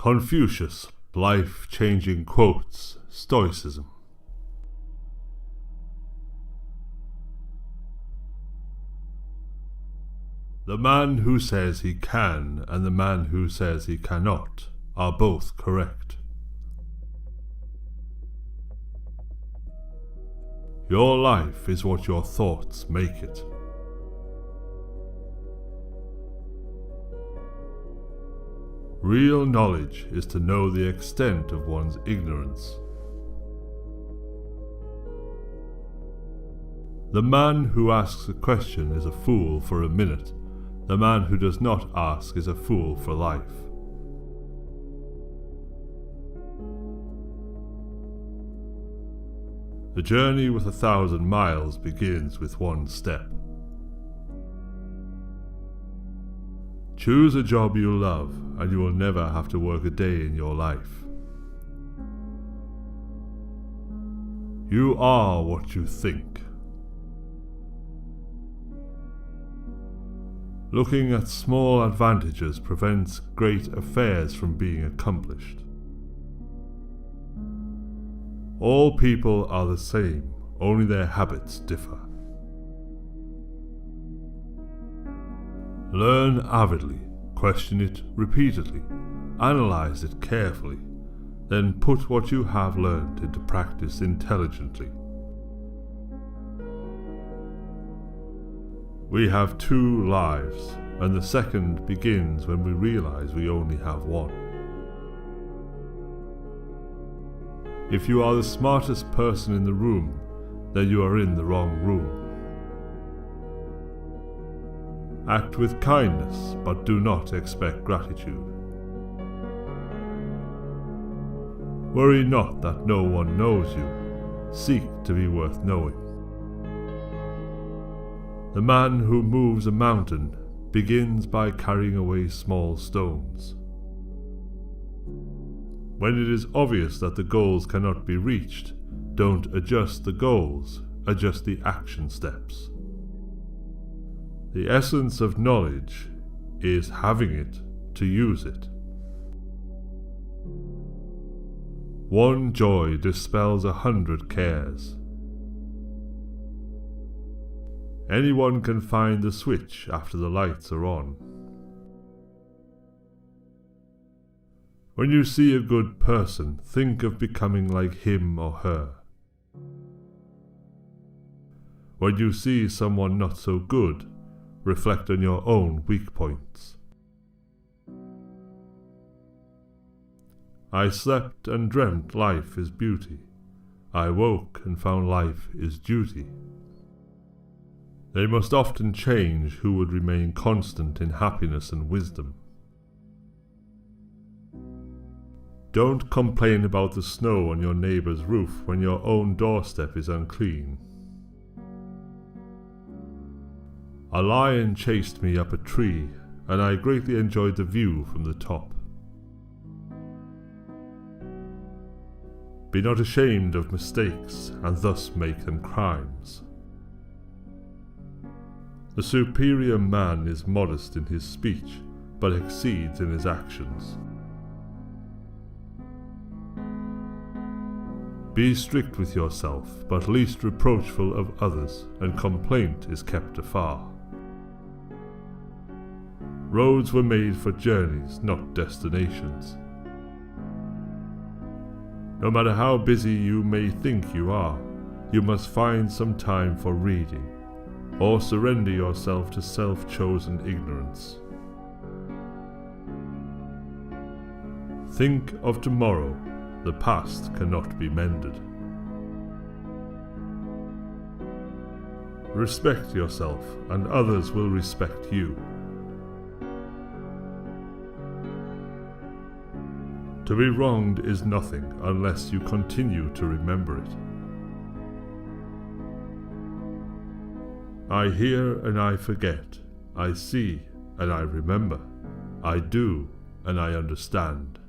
Confucius, life-changing quotes, Stoicism. The man who says he can and the man who says he cannot are both correct. Your life is what your thoughts make it. Real knowledge is to know the extent of one's ignorance. The man who asks a question is a fool for a minute. The man who does not ask is a fool for life. The journey with 1,000 miles begins with one step. Choose a job you love, and you will never have to work a day in your life. You are what you think. Looking at small advantages prevents great affairs from being accomplished. All people are the same, only their habits differ. Learn avidly, question it repeatedly, analyze it carefully, then put what you have learned into practice intelligently. We have 2 lives, and the second begins when we realize we only have one. If you are the smartest person in the room, then you are in the wrong room. Act with kindness, but do not expect gratitude. Worry not that no one knows you. Seek to be worth knowing. The man who moves a mountain begins by carrying away small stones. When it is obvious that the goals cannot be reached, don't adjust the goals, adjust the action steps. The essence of knowledge is having it to use it. One joy dispels 100 cares. Anyone can find the switch after the lights are on. When you see a good person, think of becoming like him or her. When you see someone not so good, reflect on your own weak points. I slept and dreamt life is beauty. I woke and found life is duty. They must often change who would remain constant in happiness and wisdom. Don't complain about the snow on your neighbor's roof when your own doorstep is unclean. A lion chased me up a tree, and I greatly enjoyed the view from the top. Be not ashamed of mistakes, and thus make them crimes. The superior man is modest in his speech, but exceeds in his actions. Be strict with yourself, but least reproachful of others, and complaint is kept afar. Roads were made for journeys, not destinations. No matter how busy you may think you are, you must find some time for reading, or surrender yourself to self-chosen ignorance. Think of tomorrow. The past cannot be mended. Respect yourself, and others will respect you. To be wronged is nothing unless you continue to remember it. I hear and I forget. I see and I remember. I do and I understand.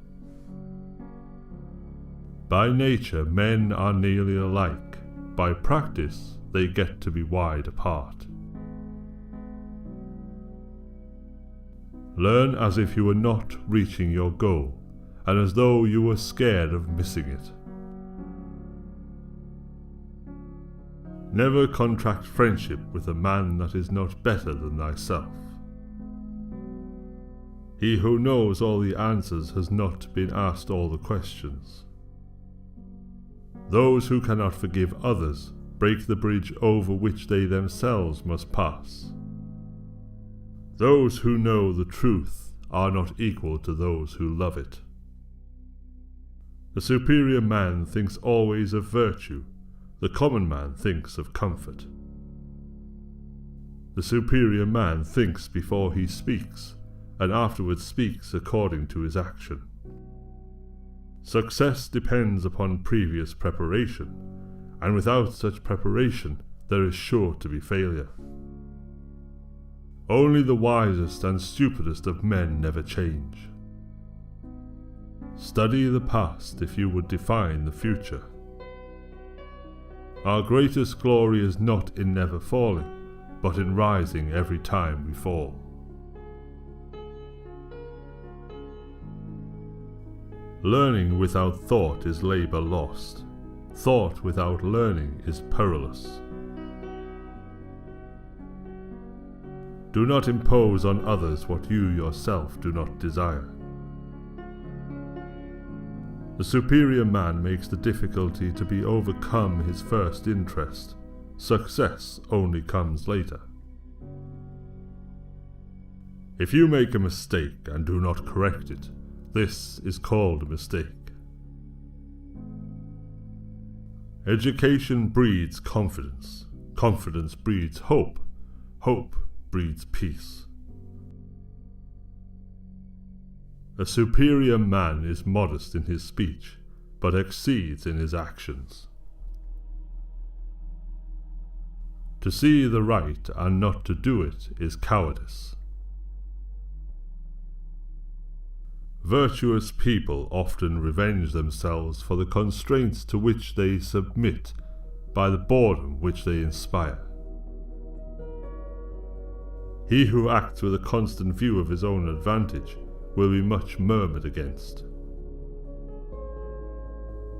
By nature, men are nearly alike. By practice, they get to be wide apart. Learn as if you were not reaching your goal, and as though you were scared of missing it. Never contract friendship with a man that is not better than thyself. He who knows all the answers has not been asked all the questions. Those who cannot forgive others break the bridge over which they themselves must pass. Those who know the truth are not equal to those who love it. The superior man thinks always of virtue, the common man thinks of comfort. The superior man thinks before he speaks, and afterwards speaks according to his action. Success depends upon previous preparation, and without such preparation there is sure to be failure. Only the wisest and stupidest of men never change. Study the past if you would define the future. Our greatest glory is not in never falling, but in rising every time we fall. Learning without thought is labor lost. Thought without learning is perilous. Do not impose on others what you yourself do not desire. The superior man makes the difficulty to be overcome his first interest. Success only comes later. If you make a mistake and do not correct it, this is called a mistake. Education breeds confidence. Confidence breeds hope. Hope breeds peace. A superior man is modest in his speech, but exceeds in his actions. To see the right and not to do it is cowardice. Virtuous people often revenge themselves for the constraints to which they submit by the boredom which they inspire. He who acts with a constant view of his own advantage will be much murmured against.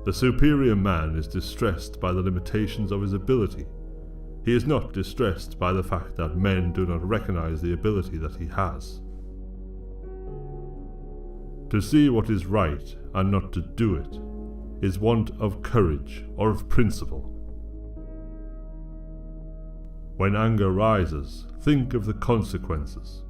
The superior man is distressed by the limitations of his ability. He is not distressed by the fact that men do not recognize the ability that he has. To see what is right and not to do it is want of courage or of principle. When anger rises, think of the consequences.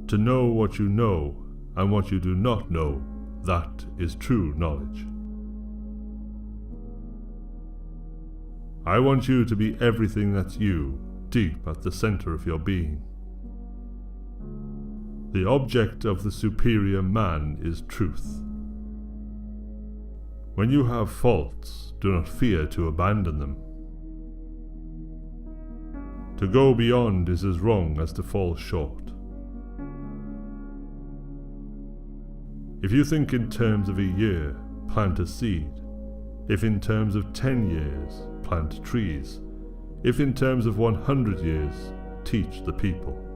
To know what you know and what you do not know, that is true knowledge. I want you to be everything that's you, deep at the center of your being. The object of the superior man is truth. When you have faults, do not fear to abandon them. To go beyond is as wrong as to fall short. If you think in terms of a year, plant a seed. If in terms of 10 years, plant trees. If in terms of 100 years, teach the people.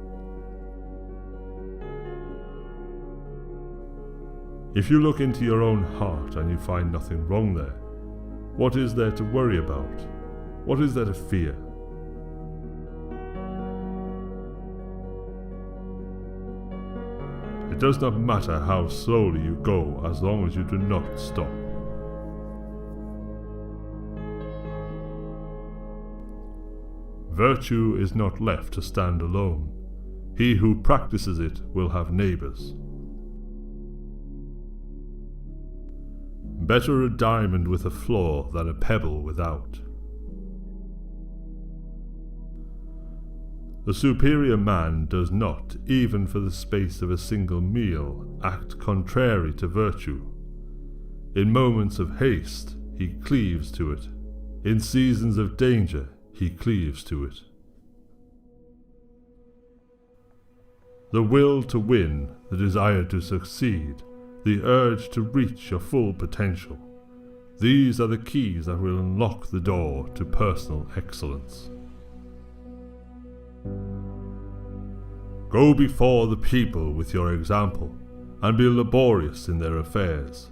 If you look into your own heart and you find nothing wrong there, what is there to worry about? What is there to fear? It does not matter how slowly you go as long as you do not stop. Virtue is not left to stand alone. He who practices it will have neighbors. Better a diamond with a flaw than a pebble without. The superior man does not, even for the space of a single meal, act contrary to virtue. In moments of haste, he cleaves to it. In seasons of danger, he cleaves to it. The will to win, the desire to succeed, the urge to reach your full potential. These are the keys that will unlock the door to personal excellence. Go before the people with your example, and be laborious in their affairs.